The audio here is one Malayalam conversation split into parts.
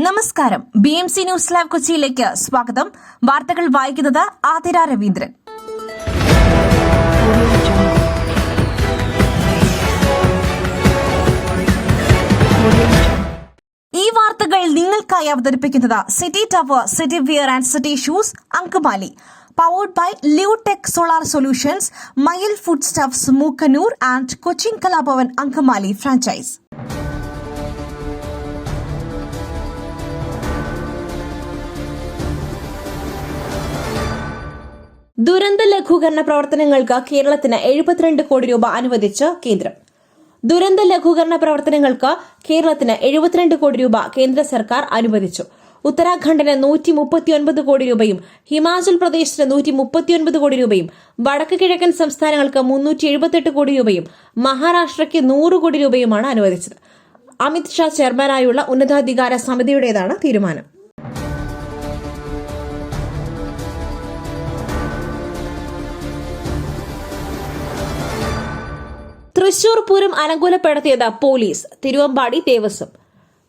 നമസ്കാരം. BMC ന്യൂസ് ലൈവ് കൊച്ചിയിലേക്ക് സ്വാഗതം. വാർത്തകൾ വായിക്കുന്നത് ആതിര രവീന്ദ്രൻ. ഈ വാർത്തകൾ നിങ്ങൾക്കായി അവതരിപ്പിക്കുന്നത് city tower, city wear and city shoes, Angamaly. Powered by Liutech Solar Solutions, Mayil Foodstuffs, Mookanur and Cochin Kalabavan Ankamali franchise. ദുരന്ത ലഘൂകരണ പ്രവർത്തനങ്ങൾക്ക് കേരളത്തിന് 72 കോടി രൂപ അനുവദിച്ച് കേന്ദ്രം. ദുരന്ത ലഘൂകരണ പ്രവർത്തനങ്ങൾക്ക് കേരളത്തിന് 72 കോടി രൂപ കേന്ദ്ര സർക്കാർ അനുവദിച്ചു. ഉത്തരാഖണ്ഡിന് 139 കോടി രൂപയും ഹിമാചൽ പ്രദേശിന് 139 കോടി രൂപയും വടക്ക് കിഴക്കൻ സംസ്ഥാനങ്ങൾക്ക് 378 കോടി രൂപയും മഹാരാഷ്ട്രയ്ക്ക് 100 കോടി രൂപയുമാണ് അനുവദിച്ചത്. അമിത് ഷാ ചെയർമാനായുള്ള ഉന്നതാധികാര സമിതിയുടേതാണ് തീരുമാനം. തൃശൂർ പൂരം അലങ്കോലപ്പെടുത്തിയത് പോലീസ്, തിരുവമ്പാടി ദേവസ്വം.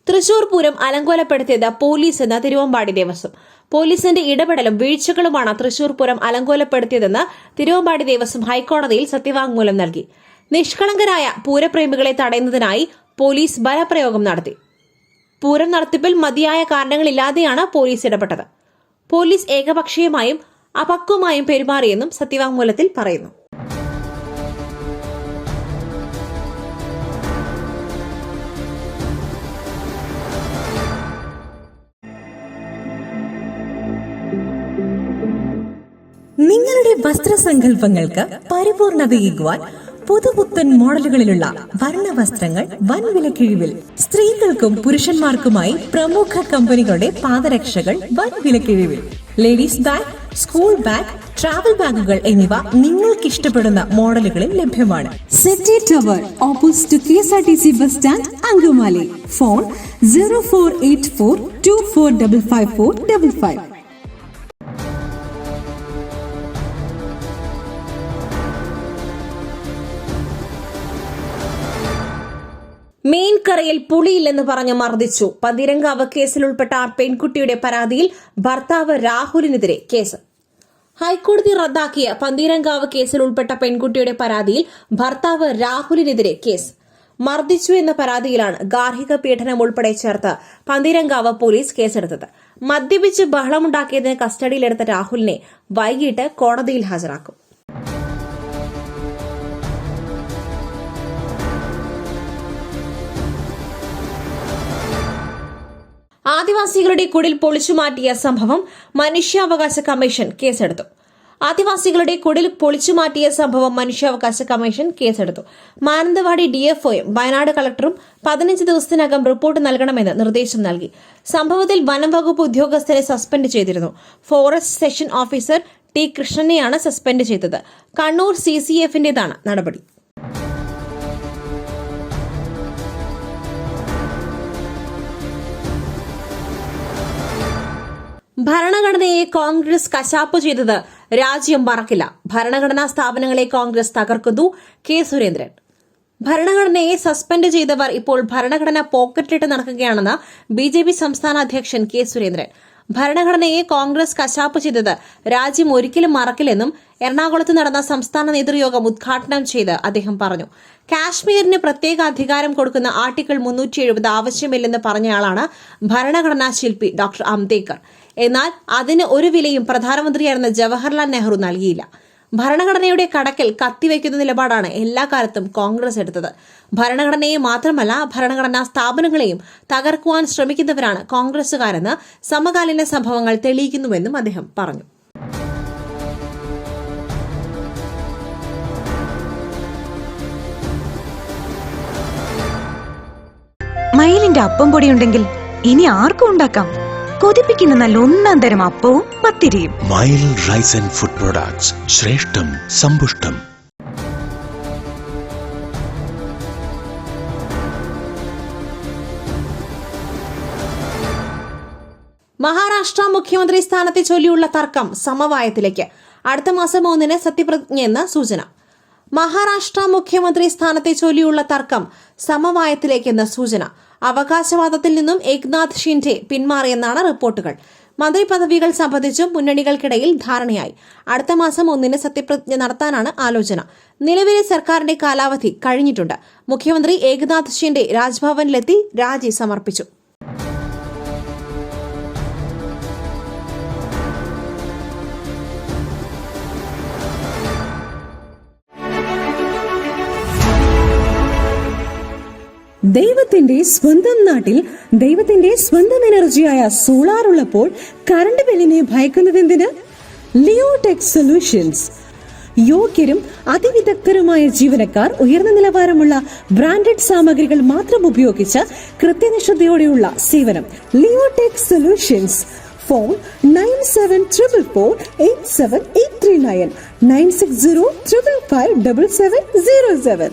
തൃശൂർ പൂരം അലങ്കോലപ്പെടുത്തിയത് പോലീസ് എന്ന തിരുവമ്പാടി ദേവസ്വം. പോലീസിന്റെ ഇടപെടലും വീഴ്ചകളുമാണ് തൃശൂർ പൂരം അലങ്കോലപ്പെടുത്തിയതെന്ന് തിരുവമ്പാടി ദേവസ്വം ഹൈക്കോടതിയിൽ സത്യവാങ്മൂലം നൽകി. നിഷ്കളങ്കരായ പൂരപ്രേമികളെ തടയുന്നതിനായി പോലീസ് ബലപ്രയോഗം നടത്തി. പൂരം നടത്തിപ്പിൽ മതിയായ കാരണങ്ങളില്ലാതെയാണ് പോലീസ് ഇടപെട്ടത്. പോലീസ് ഏകപക്ഷീയമായും അപക്വമായും പെരുമാറിയെന്നും സത്യവാങ്മൂലത്തിൽ പറയുന്നു. നിങ്ങളുടെ വസ്ത്രസങ്കല്പങ്ങൾക്ക് പരിപൂർണതയേകുവാൻ പുതുപുത്തൻ മോഡലുകളിലുള്ള വർണ്ണവസ്ത്രങ്ങൾ വൻ വിലക്കിഴിവിൽ. സ്ത്രീകൾക്കും പുരുഷന്മാർക്കുമായി പ്രമുഖ കമ്പനികളുടെ പാദരക്ഷകൾ വൻ വിലക്കിഴിവിൽ. Ladies bag, school bag, travel ബാഗുകൾ എന്നിവ നിങ്ങൾക്ക് ഇഷ്ടപ്പെടുന്ന മോഡലുകളിൽ ലഭ്യമാണ്. City tower, opposite KSRTC bus stand, Angamaly. Phone 0484245555. മീൻകറിയിൽ പുളിയില്ലെന്ന് പറഞ്ഞ് മർദ്ദിച്ചു. പന്തീരങ്കാവ് കേസിൽ ഉൾപ്പെട്ട പെൺകുട്ടിയുടെ പരാതിയിൽ ഭർത്താവ് രാഹുലിനെതിരെ കേസ്. ഹൈക്കോടതി റദ്ദാക്കിയ പന്തീരങ്കാവ് കേസിൽ ഉൾപ്പെട്ട പെൺകുട്ടിയുടെ പരാതിയിൽ ഭർത്താവ് രാഹുലിനെതിരെ കേസ്. മർദ്ദിച്ചു എന്ന പരാതിയിലാണ് ഗാർഹിക പീഡനം ഉൾപ്പെടെ ചേർത്ത് പന്തീരങ്കാവ് പോലീസ് കേസെടുത്തത്. മദ്യപിച്ച് ബഹളമുണ്ടാക്കിയതിന് കസ്റ്റഡിയിലെടുത്ത രാഹുലിനെ വൈകിട്ട് കോടതിയിൽ ഹാജരാക്കും. ആദിവാസികളുടെ കുടിൽ പൊളിച്ചുമാറ്റിയ സംഭവം മനുഷ്യാവകാശ കമ്മീഷൻ കേസെടുത്തു. ആദിവാസികളുടെ കുടിൽ പൊളിച്ചുമാറ്റിയ സംഭവം മനുഷ്യാവകാശ കമ്മീഷൻ കേസെടുത്തു. മാനന്തവാടി DFOയും വയനാട് കളക്ടറും 15 ദിവസത്തിനകം റിപ്പോർട്ട് നൽകണമെന്ന് നിർദ്ദേശം നൽകി. സംഭവത്തിൽ വനം വകുപ്പ് ഉദ്യോഗസ്ഥരെ സസ്പെൻഡ് ചെയ്തിരുന്നു. ഫോറസ്റ്റ് സെഷൻ ഓഫീസർ T കൃഷ്ണനെയാണ് സസ്പെൻഡ് ചെയ്തത്. കണ്ണൂർ CCFന്റേതാണ് നടപടി. ഭരണഘടനയെ കോൺഗ്രസ് കശാപ്പ് ചെയ്തത് രാജ്യം മറക്കില്ല. ഭരണഘടനാ സ്ഥാപനങ്ങളെ കോൺഗ്രസ് തകർക്കുന്നു. K സുരേന്ദ്രൻ. ഭരണഘടനയെ സസ്പെൻഡ് ചെയ്തവർ ഇപ്പോൾ ഭരണഘടന പോക്കറ്റിലിട്ട് നടക്കുകയാണെന്ന് BJP സംസ്ഥാന അധ്യക്ഷൻ K സുരേന്ദ്രൻ. ഭരണഘടനയെ കോൺഗ്രസ് കശാപ്പ് ചെയ്തത് രാജ്യം ഒരിക്കലും മറക്കില്ലെന്നും എറണാകുളത്ത് നടന്ന സംസ്ഥാന നേതൃയോഗം ഉദ്ഘാടനം ചെയ്ത് അദ്ദേഹം പറഞ്ഞു. കാശ്മീരിന് പ്രത്യേക അധികാരം കൊടുക്കുന്ന ആർട്ടിക്കിൾ 370 ആവശ്യമില്ലെന്ന് പറഞ്ഞയാളാണ് ഭരണഘടനാ ശില്പി ഡോക്ടർ അംബേദ്കർ. എന്നാൽ അതിന് ഒരു വിലയും പ്രധാനമന്ത്രിയായിരുന്ന ജവഹർലാൽ നെഹ്റു നൽകിയില്ല. ഭരണഘടനയുടെ കടക്കൽ കത്തിവയ്ക്കുന്ന നിലപാടാണ് എല്ലാ കാലത്തും കോൺഗ്രസ് എടുത്തത്. ഭരണഘടനയെ മാത്രമല്ല ഭരണഘടനാ സ്ഥാപനങ്ങളെയും തകർക്കുവാൻ ശ്രമിക്കുന്നവരാണ് കോൺഗ്രസുകാരെന്ന് സമകാലീന സംഭവങ്ങൾ തെളിയിക്കുന്നുവെന്നും അദ്ദേഹം പറഞ്ഞു. മയിലിന്റെ അപ്പം പൊടിയുണ്ടെങ്കിൽ ഇനി ആർക്കും ഉണ്ടാക്കാം. കൊതിപ്പിക്കുന്ന നല്ല ഒന്നാം തരം അപ്പവും പത്തിരിയും. മയിൽ റൈസ് ആൻഡ് ഫുഡ് പ്രൊഡക്ട്സ്, ശ്രേഷ്ഠം സമ്പുഷ്ടം. മഹാരാഷ്ട്ര മുഖ്യമന്ത്രി സ്ഥാനത്തെ ചൊല്ലിയുള്ള തർക്കം സമവായത്തിലേക്ക്. അടുത്ത മാസം 3 സത്യപ്രതിജ്ഞയെന്ന് സൂചന. മഹാരാഷ്ട്ര മുഖ്യമന്ത്രി സ്ഥാനത്തെ ചൊല്ലിയുള്ള തർക്കം സമവായത്തിലേക്കെന്ന സൂചന. അവകാശവാദത്തിൽ നിന്നും ഏക്നാഥ് ഷിൻഡെ പിന്മാറിയെന്നാണ് റിപ്പോർട്ടുകൾ. മന്ത്രിപദവികൾ സംബന്ധിച്ചും മുന്നണികൾക്കിടയിൽ ധാരണയായി. അടുത്ത മാസം 1 സത്യപ്രതിജ്ഞ നടത്താനാണ് ആലോചന. നിലവിലെ സർക്കാരിന്റെ കാലാവധി കഴിഞ്ഞിട്ടുണ്ട്. മുഖ്യമന്ത്രി ഏക്നാഥ് ഷിൻഡെ രാജ്ഭവനിലെത്തി രാജി സമർപ്പിച്ചു. ദൈവത്തിന്റെ സ്വന്തം നാട്ടിൽ ദൈവത്തിന്റെ സ്വന്തം എനർജിയായ സോളാർ ഉള്ളപ്പോൾ കറണ്ട് ബില്ലിനെ ഭയക്കുന്നതെന്തിന്? Leotech solutions. യോഗ്യരും അതിവിദഗ്ധരുമായ ജീവനക്കാർ, ഉയർന്ന നിലവാരമുള്ള ബ്രാൻഡഡ് സാമഗ്രികൾ മാത്രം ഉപയോഗിച്ച് കൃത്യനിഷ്ഠതയോടെയുള്ള സേവനം. Leotech solutions. ഫോൺ 9744487839 9605557707.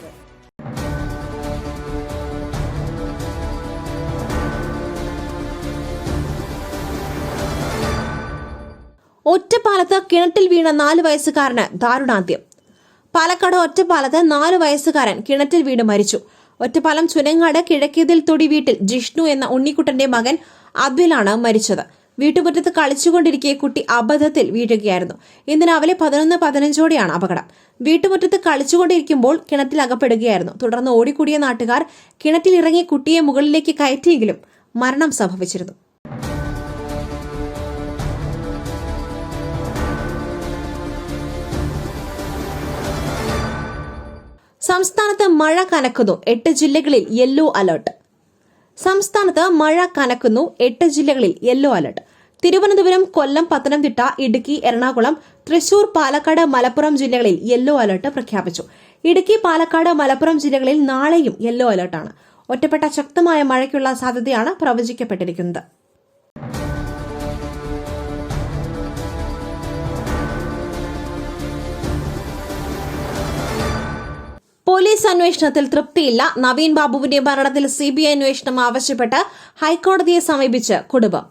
ഒറ്റപ്പാലത്ത് കിണറ്റിൽ വീണ 4 വയസ്സുകാരന് ദാരുണാന്ത്യം. പാലക്കാട് ഒറ്റപ്പാലത്ത് 4 വയസ്സുകാരൻ കിണറ്റിൽ വീണ് മരിച്ചു. ഒറ്റപ്പാലം ചുനങ്ങാട് കിഴക്കേതിൽ തൊടി വീട്ടിൽ ജിഷ്ണു എന്ന ഉണ്ണിക്കുട്ടന്റെ മകൻ അദ്വിലാണ് മരിച്ചത്. വീട്ടുമുറ്റത്ത് കളിച്ചുകൊണ്ടിരിക്കെ കുട്ടി അബദ്ധത്തിൽ വീഴുകയായിരുന്നു. ഇന്ന് രാവിലെ 11:15 അപകടം. വീട്ടുമുറ്റത്ത് കളിച്ചുകൊണ്ടിരിക്കുമ്പോൾ കിണറ്റിൽ അകപ്പെടുകയായിരുന്നു. തുടർന്ന് ഓടിക്കൂടിയ നാട്ടുകാർ കിണറ്റിലിറങ്ങി കുട്ടിയെ മുകളിലേക്ക് കയറ്റിയെങ്കിലും മരണം സംഭവിച്ചിരുന്നു. സംസ്ഥാനത്ത് മഴ കനക്കുന്നു. 8 ജില്ലകളിൽ യെല്ലോ അലർട്ട്. സംസ്ഥാനത്ത് മഴ കനക്കുന്നു. 8 ജില്ലകളിൽ യെല്ലോ അലർട്ട്. തിരുവനന്തപുരം, കൊല്ലം, പത്തനംതിട്ട, ഇടുക്കി, എറണാകുളം, തൃശൂർ, പാലക്കാട്, മലപ്പുറം ജില്ലകളിൽ യെല്ലോ അലർട്ട് പ്രഖ്യാപിച്ചു. ഇടുക്കി, പാലക്കാട്, മലപ്പുറം ജില്ലകളിൽ നാളെയും യെല്ലോ അലർട്ടാണ്. ഒറ്റപ്പെട്ട ശക്തമായ മഴയ്ക്കുള്ള സാധ്യതയാണ് പ്രവചിക്കപ്പെട്ടിരിക്കുന്നത്. പോലീസ് അന്വേഷണത്തിൽ തൃപ്തിയില്ല. നവീൻ ബാബുവിന്റെ മരണത്തിൽ CBI അന്വേഷണം ആവശ്യപ്പെട്ട് ഹൈക്കോടതിയെ സമീപിച്ച് കുടുംബം.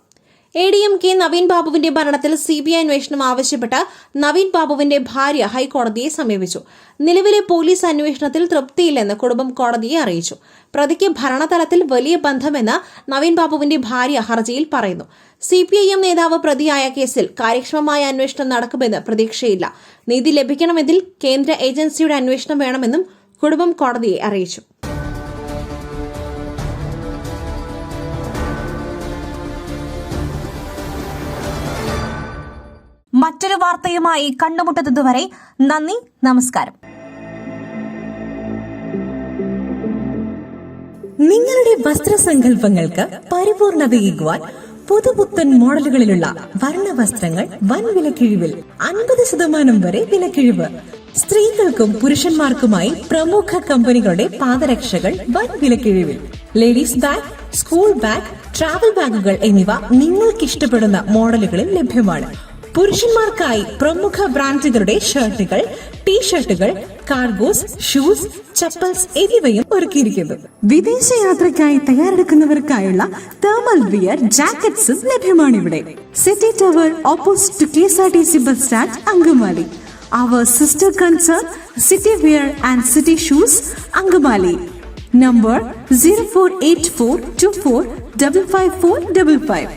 ADMK നവീൻ ബാബുവിന്റെ മരണത്തിൽ CBI അന്വേഷണം ആവശ്യപ്പെട്ട് നവീൻ ബാബുവിന്റെ ഭാര്യ ഹൈക്കോടതിയെ സമീപിച്ചു. നിലവിലെ പോലീസ് അന്വേഷണത്തിൽ തൃപ്തിയില്ലെന്ന് കുടുംബം കോടതിയെ അറിയിച്ചു. പ്രതിക്ക് ഭരണതലത്തിൽ വലിയ ബന്ധമെന്ന് നവീൻ ബാബുവിന്റെ ഭാര്യ ഹർജിയിൽ പറയുന്നു. CPIM നേതാവ് പ്രതിയായ കേസിൽ കാര്യക്ഷമമായ അന്വേഷണം നടക്കുമെന്ന് പ്രതീക്ഷയില്ല. നീതി ലഭിക്കണമെങ്കിൽ കേന്ദ്ര ഏജൻസിയുടെ അന്വേഷണം വേണമെന്നും കുടുംബം കോടതിയെ അറിയിച്ചു. മറ്റൊരു വാർത്തയുമായി കണ്ടുമുട്ടുന്നതുവരെ നന്ദി, നമസ്കാരം. നിങ്ങളുടെ വസ്ത്രസങ്കല്പങ്ങൾക്ക് പരിപൂർണതയേകുവാൻ പുതുപുത്തൻ മോഡലുകളിലുള്ള വർണ്ണവസ്ത്രങ്ങൾ വൻ വിലക്കിഴിവിൽ 50% വരെ വിലക്കിഴിവ്. സ്ത്രീകൾക്കും പുരുഷന്മാർക്കുമായി പ്രമുഖ കമ്പനികളുടെ പാദരക്ഷകൾ വൻ വിലക്കിഴിവിൽ. Ladies bag, school bag, travel ബാഗുകൾ എന്നിവ നിങ്ങൾക്ക് ഇഷ്ടപ്പെടുന്ന മോഡലുകളിൽ ലഭ്യമാണ്. പുരുഷന്മാർക്കായി പ്രമുഖ ബ്രാൻഡുകളുടെ ഷർട്ടുകൾ, ടീഷർട്ടുകൾ, കാർഗോസ്, ഷൂസ്, ചപ്പൽസ് എന്നിവയും ഒരുക്കിയിരിക്കുന്നു. വിദേശയാത്രയ്ക്കായി തയ്യാറെടുക്കുന്നവർക്കായുള്ള തേർമൽ വിയർ, ജാക്കറ്റ്സും ലഭ്യമാണിവിടെ. City tower opposite to KSRTC bus stand, Angamaly. Our sister concern, City Wear and City Shoes, Angamali. Number 048424555455.